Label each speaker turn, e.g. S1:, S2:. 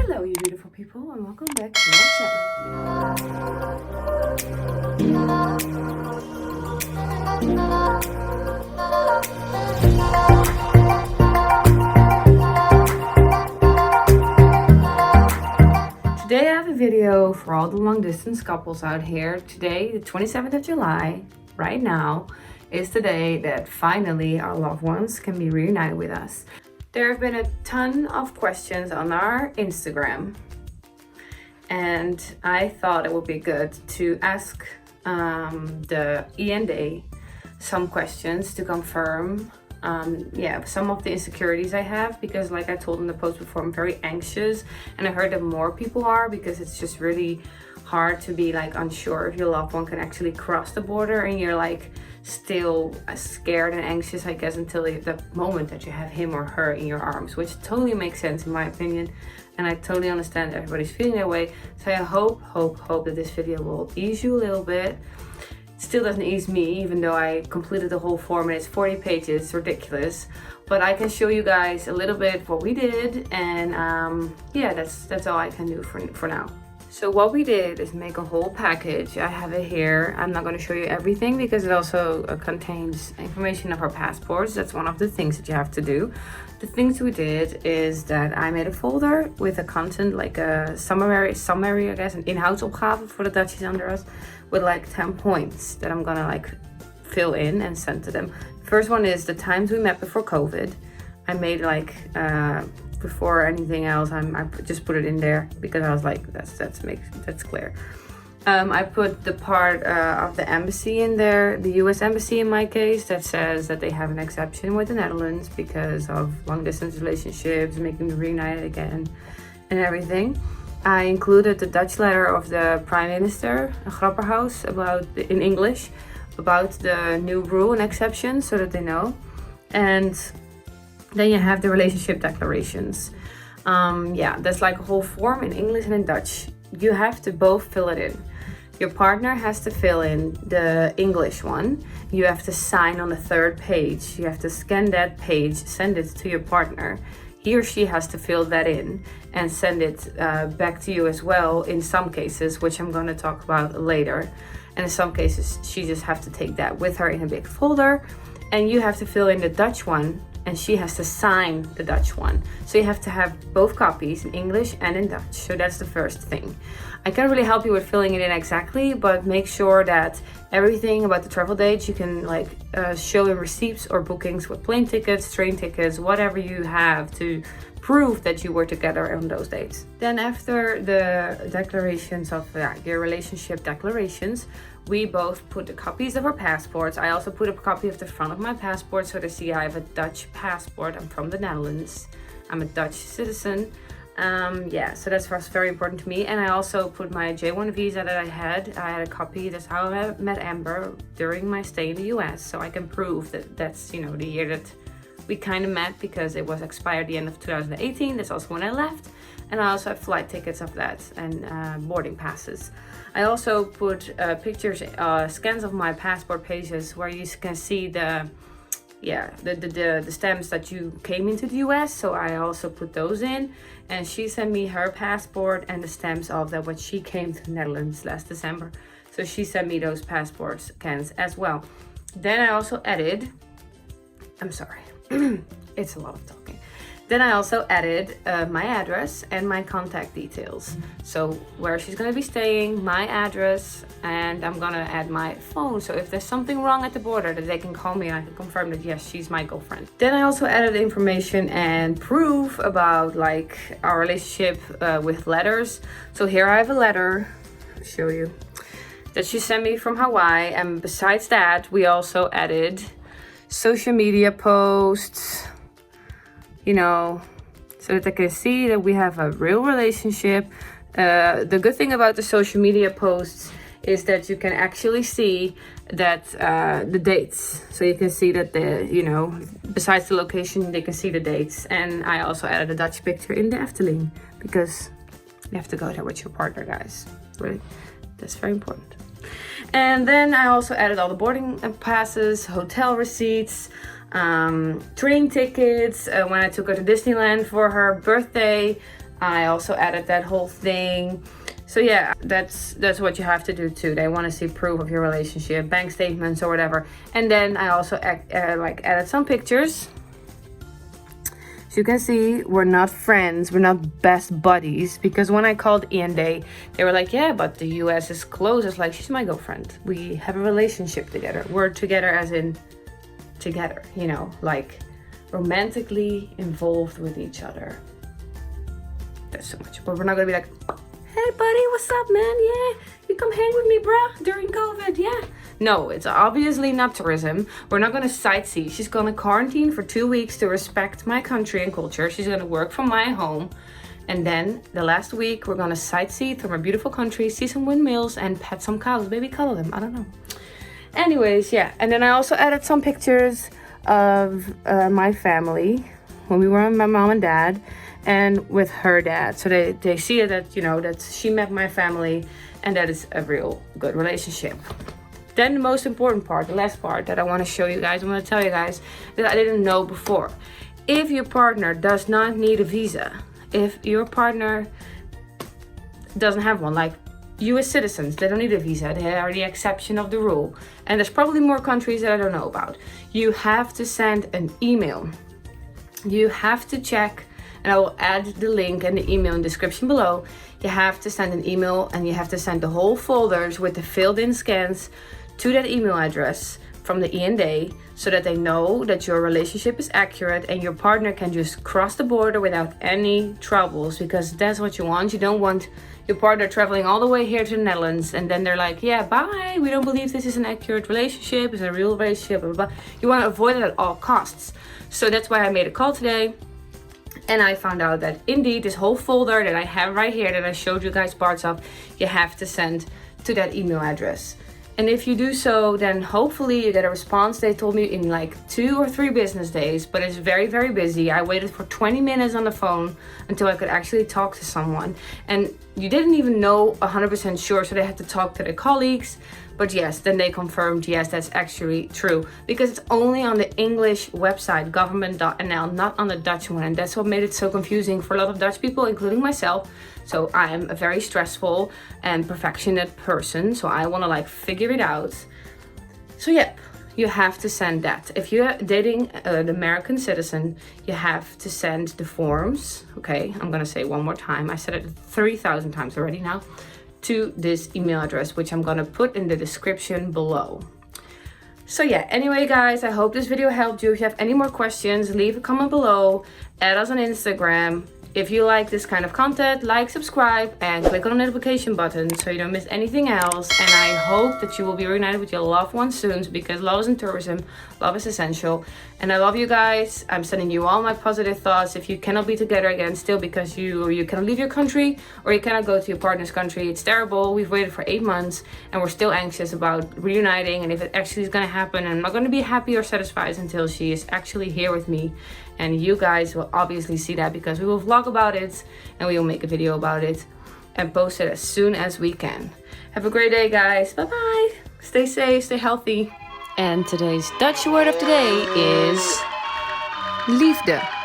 S1: Hello you beautiful people and welcome back to my channel. Today I have a video for all the long distance couples out here. Today, the 27th of July, right now, is the day that finally our loved ones can be reunited with us. There have been a ton of questions on our Instagram, and I thought it would be good to ask the END some questions to confirm some of the insecurities I have, because like I told in the post before, I'm very anxious, and I heard that more people are, because it's just really hard to be like unsure if your loved one can actually cross the border, and you're like still scared and anxious, I guess, until the moment that you have him or her in your arms, which totally makes sense in my opinion, and I totally understand everybody's feeling that way. So I hope that this video will ease you a little bit. It still doesn't ease me, even though I completed the whole form and it's 40 pages. It's ridiculous, but I can show you guys a little bit what we did, and that's all I can do for now. So what we did is make a whole package. I have it here. I'm not going to show you everything because it also contains information of our passports. That's one of the things that you have to do. The things we did is that I made a folder with a content, like a summary, I guess, an inhoudsopgave for the Dutchies under us, with like 10 points that I'm gonna like fill in and send to them. First one is the times we met before COVID. I made like before anything else, I just put it in there because I was like, that's clear. I put the part of the embassy in there, the US embassy in my case, that says that they have an exception with the Netherlands because of long distance relationships, making them reunited again and everything. I included the Dutch letter of the Prime Minister, Grapperhaus, in English, about the new rule and exception, so that they know. And then you have the relationship declarations. There's like a whole form in English and in Dutch. You have to both fill it in. Your partner has to fill in the English one. You have to sign on the third page. You have to scan that page, send it to your partner. He or she has to fill that in and send it back to you as well in some cases, which I'm going to talk about later. And in some cases, she just has to take that with her in a big folder. And you have to fill in the Dutch one, and she has to sign the Dutch one. So you have to have both copies in English and in Dutch. So that's the first thing. I can't really help you with filling it in exactly, but make sure that everything about the travel dates you can like show in receipts or bookings with plane tickets, train tickets, whatever you have to prove that you were together on those dates. Then after the declarations of your relationship declarations, we both put the copies of our passports. I also put a copy of the front of my passport so they see I have a Dutch passport. I'm from the Netherlands. I'm a Dutch citizen. So that's very important to me. And I also put my J1 visa that I had a copy. That's how I met Amber during my stay in the US. So I can prove that that's, the year that we kind of met, because it was expired the end of 2018. That's also when I left. And I also have flight tickets of that and boarding passes. I also put pictures, scans of my passport pages where you can see the stamps that you came into the US. So I also put those in, and she sent me her passport and the stamps of that when she came to the Netherlands last December. So she sent me those passport scans as well. Then I also added, I'm sorry, it's a lot of talking. Then I also added my address and my contact details. So where she's gonna be staying, my address, and I'm gonna add my phone. So if there's something wrong at the border, that they can call me and I can confirm that yes, she's my girlfriend. Then I also added information and proof about like our relationship with letters. So here I have a letter, I'll show you, that she sent me from Hawaii. And besides that, we also added social media posts, so that they can see that we have a real relationship. The good thing about the social media posts is that you can actually see that the dates. So you can see that besides the location, they can see the dates. And I also added a Dutch picture in the Efteling, because you have to go there with your partner, guys. Really, that's very important. And then I also added all the boarding passes, hotel receipts, train tickets when I took her to Disneyland for her birthday, I also added that whole thing. So yeah, that's what you have to do too. They want to see proof of your relationship, bank statements or whatever. And then I also added some pictures. As you can see, we're not friends, we're not best buddies, because when I called Ian, they were like, yeah, but the US is close. It's like, she's my girlfriend. We have a relationship together. We're together as in together, you know, like romantically involved with each other. That's so much. But we're not gonna be like, hey buddy, what's up, man? Yeah, you come hang with me, bruh, during COVID, yeah. No, it's obviously not tourism. We're not gonna sightsee. She's gonna quarantine for 2 weeks to respect my country and culture. She's gonna work from my home. And then the last week, we're gonna sightsee through my beautiful country, see some windmills and pet some cows. Maybe cuddle them, I don't know. Anyways, yeah. And then I also added some pictures of my family when we were with my mom and dad and with her dad. So they see that, you know, that she met my family and that is a real good relationship. Then the most important part, the last part that I want to show you guys, I'm going to tell you guys that I didn't know before. If your partner does not need a visa, if your partner doesn't have one, like US citizens, they don't need a visa. They are the exception of the rule. And there's probably more countries that I don't know about. You have to send an email. You have to check, and I will add the link and the email in the description below. You have to send an email and you have to send the whole folders with the filled in scans to that email address from the E&A so that they know that your relationship is accurate and your partner can just cross the border without any troubles, because that's what you want. You don't want your partner traveling all the way here to the Netherlands and then they're like, yeah, bye, we don't believe this is an accurate relationship, it's a real relationship, blah, blah, blah. You want to avoid it at all costs. So that's why I made a call today. And I found out that indeed this whole folder that I have right here that I showed you guys parts of, you have to send to that email address. And if you do so, then hopefully you get a response. They told me in like 2 or 3 business days, but it's very, very busy. I waited for 20 minutes on the phone until I could actually talk to someone. And you didn't even know 100% sure, so they had to talk to their colleagues. But yes, then they confirmed, yes, that's actually true. Because it's only on the English website, government.nl, not on the Dutch one. And that's what made it so confusing for a lot of Dutch people, including myself. So I am a very stressful and perfectionist person. So I want to like figure it out. So yeah, you have to send that. If you're dating an American citizen, you have to send the forms. Okay, I'm going to say it one more time. I said it 3,000 times already now. To this email address, which I'm gonna put in the description below. So yeah, anyway guys, I hope this video helped you. If you have any more questions, leave a comment below, add us on Instagram. If you like this kind of content, like, subscribe, and click on the notification button so you don't miss anything else. And I hope that you will be reunited with your loved ones soon, because love is in tourism, love is essential. And I love you guys. I'm sending you all my positive thoughts. If you cannot be together again still because you cannot leave your country or you cannot go to your partner's country, it's terrible. We've waited for 8 months and we're still anxious about reuniting and if it actually is going to happen. And I'm not going to be happy or satisfied until she is actually here with me. And you guys will obviously see that because we will vlog about it and we will make a video about it and post it as soon as we can. Have a great day, guys. Bye bye. Stay safe, stay healthy. And today's Dutch word of the day is liefde.